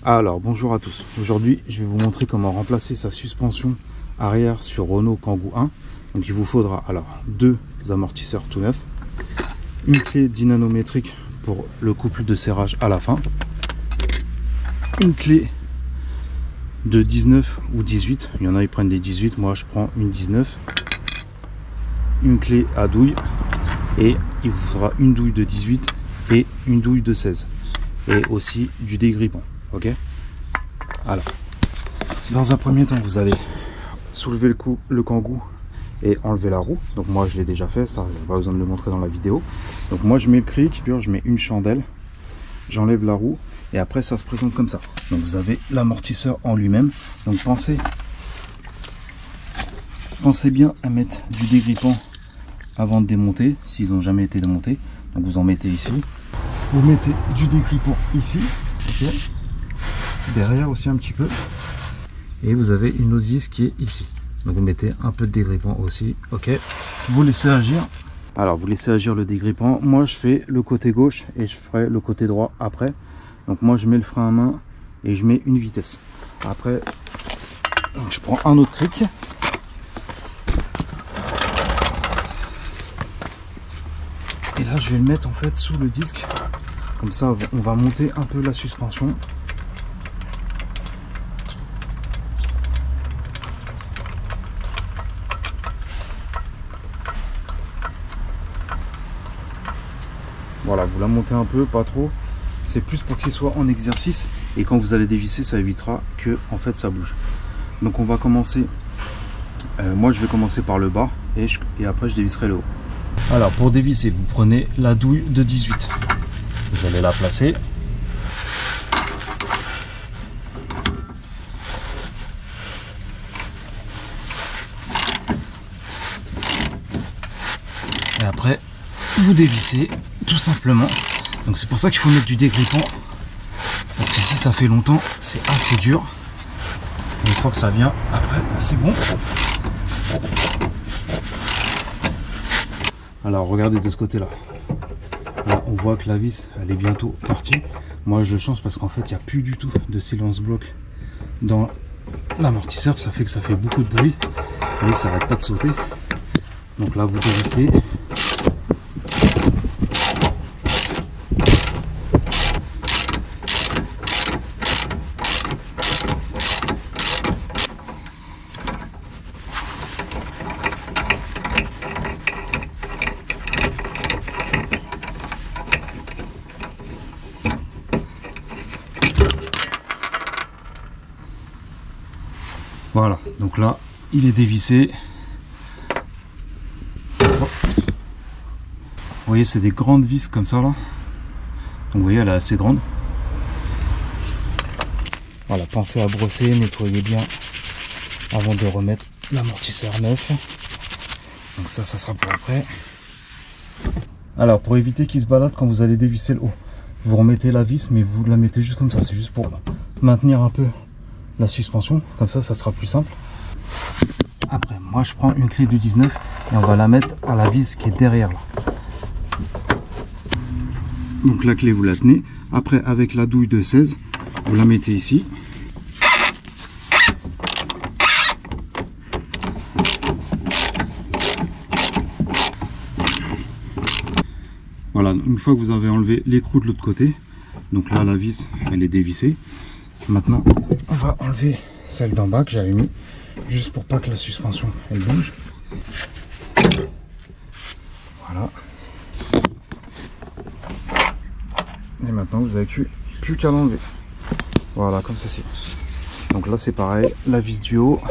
Alors bonjour à tous, aujourd'hui je vais vous montrer comment remplacer sa suspension arrière sur Renault Kangoo 1. Donc il vous faudra alors deux amortisseurs tout neufs, une clé dynanométrique pour le couple de serrage à la fin, une clé de 19 ou 18, il y en a qui prennent des 18, moi je prends une 19, une clé à douille et il vous faudra une douille de 18 et une douille de 16 et aussi du dégrippant. Ok, alors dans un premier temps vous allez soulever le Kangoo et enlever la roue. Donc moi je l'ai déjà fait, ça j'ai pas besoin de le montrer dans la vidéo. Donc moi je mets le cric, je mets une chandelle, j'enlève la roue et après ça se présente comme ça. Donc vous avez l'amortisseur en lui-même. Donc pensez bien à mettre du dégrippant avant de démonter s'ils n'ont jamais été démontés. Donc vous en mettez ici, vous mettez du dégrippant ici, okay, derrière aussi un petit peu, et vous avez une autre vis qui est ici. Donc vous mettez un peu de dégrippant aussi. Ok, vous laissez agir. Alors vous laissez agir le dégrippant. Moi je fais le côté gauche et je ferai le côté droit après. Donc moi je mets le frein à main et je mets une vitesse. Après donc, je prends un autre cric. Et là je vais le mettre en fait sous le disque. Comme ça on va monter un peu la suspension. Voilà, vous la montez un peu, pas trop. C'est plus pour qu'il soit en exercice. Et quand vous allez dévisser, ça évitera que en fait ça bouge. Donc on va commencer. Moi je vais commencer par le bas et après je dévisserai le haut. Alors pour dévisser, vous prenez la douille de 18. Vous allez la placer. Et après vous dévissez tout simplement. Donc c'est pour ça qu'il faut mettre du dégrippant, parce que si ça fait longtemps c'est assez dur. Une fois que ça vient, après c'est bon. Alors regardez de ce côté là, on voit que la vis elle est bientôt partie. Moi je le change parce qu'en fait il n'y a plus du tout de silence bloc dans l'amortisseur. Ça fait que ça fait beaucoup de bruit et ça n'arrête pas de sauter. Donc là vous dévissez. Voilà, donc là il est dévissé. Vous voyez c'est des grandes vis comme ça là. Donc vous voyez elle est assez grande. Voilà, pensez à brosser, nettoyer bien avant de remettre l'amortisseur neuf. Donc ça sera pour après. Alors pour éviter qu'il se balade quand vous allez dévisser le haut, vous remettez la vis mais vous la mettez juste comme ça. C'est juste pour maintenir un peu la suspension, comme ça sera plus simple. Après moi je prends une clé de 19 et on va la mettre à la vis qui est derrière là. Donc la clé vous la tenez, après avec la douille de 16 vous la mettez ici. Voilà, une fois que vous avez enlevé l'écrou de l'autre côté, donc là la vis elle est dévissée. Maintenant on va enlever celle d'en bas que j'avais mis juste pour pas que la suspension elle bouge. Voilà, et maintenant vous avez plus qu'à l'enlever. Voilà, comme ceci. Donc là c'est pareil, la vis du haut.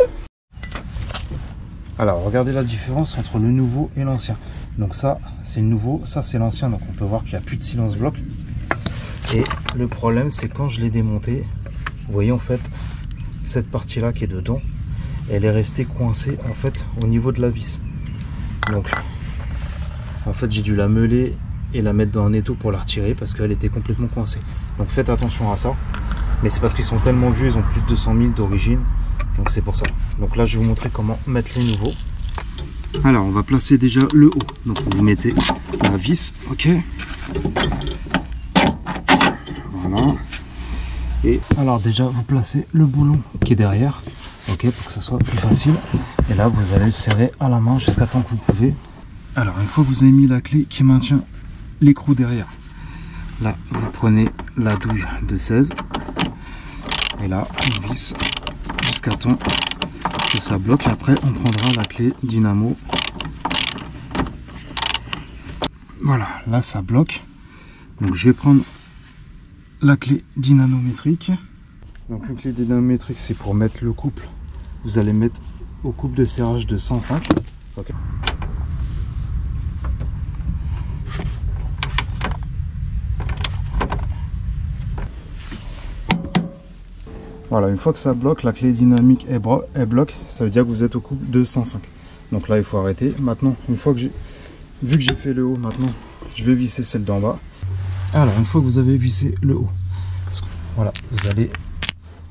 Alors regardez la différence entre le nouveau et l'ancien. Donc ça c'est le nouveau, ça c'est l'ancien. Donc on peut voir qu'il n'y a plus de silence bloc. Et le problème c'est quand je l'ai démonté, vous voyez en fait cette partie là qui est dedans, elle est restée coincée en fait au niveau de la vis. Donc en fait j'ai dû la meuler et la mettre dans un étau pour la retirer parce qu'elle était complètement coincée. Donc faites attention à ça. Mais c'est parce qu'ils sont tellement vieux, ils ont plus de 200 000 d'origine. Donc c'est pour ça. Donc là je vais vous montrer comment mettre les nouveaux. Alors on va placer déjà le haut. Donc vous mettez la vis, ok. Voilà. côté. Alors déjà, vous placez le boulon qui est derrière, ok, pour que ça soit plus facile. Et là, vous allez le serrer à la main jusqu'à temps que vous pouvez. Alors, une fois que vous avez mis la clé qui maintient l'écrou derrière, là, vous prenez la douille de 16 et là, on visse jusqu'à temps que ça bloque. Et après, on prendra la clé dynamo. Voilà, là, ça bloque. Donc, je vais prendre la clé dynamométrique. Donc, une clé dynamométrique, c'est pour mettre le couple. Vous allez mettre au couple de serrage de 105. Okay. Voilà, une fois que ça bloque, la clé dynamique est bloque, ça veut dire que vous êtes au couple de 105. Donc là, il faut arrêter. Maintenant, une fois que vu que j'ai fait le haut, maintenant, je vais visser celle d'en bas. Alors, une fois que vous avez vissé le haut, voilà, vous allez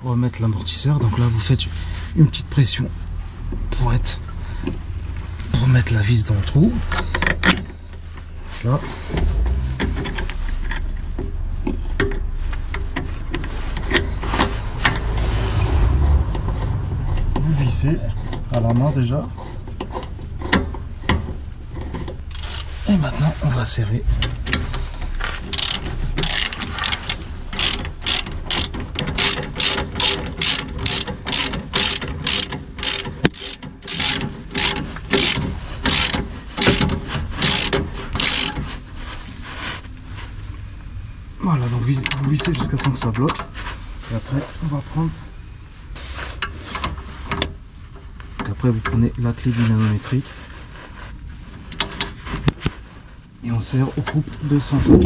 remettre l'amortisseur. Donc là, vous faites une petite pression pour remettre la vis dans le trou. Là. Vous vissez à la main déjà. Et maintenant, on va serrer. Voilà, donc vous vissez jusqu'à temps que ça bloque. Et après, on va prendre. Donc après, vous prenez la clé dynamométrique. Et on serre au couple de 105.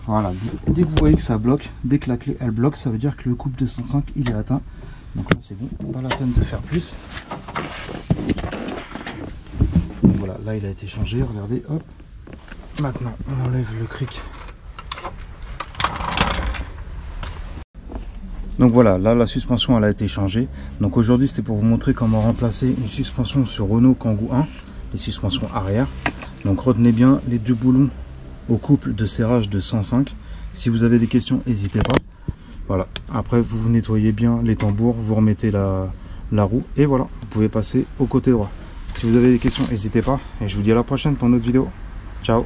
Voilà, dès que vous voyez que ça bloque, dès que la clé elle bloque, ça veut dire que le couple de 105 il est atteint. Donc là c'est bon, pas la peine de faire plus. Donc voilà, là il a été changé, regardez, hop. Maintenant on enlève le cric. Donc voilà, là la suspension elle a été changée. Donc aujourd'hui c'était pour vous montrer comment remplacer une suspension sur Renault Kangoo 1, les suspensions arrière. Donc retenez bien les deux boulons au couple de serrage de 105. Si vous avez des questions, n'hésitez pas. Voilà, après vous nettoyez bien les tambours, vous remettez la roue et voilà, vous pouvez passer au côté droit. Si vous avez des questions, n'hésitez pas et je vous dis à la prochaine pour une autre vidéo. Ciao.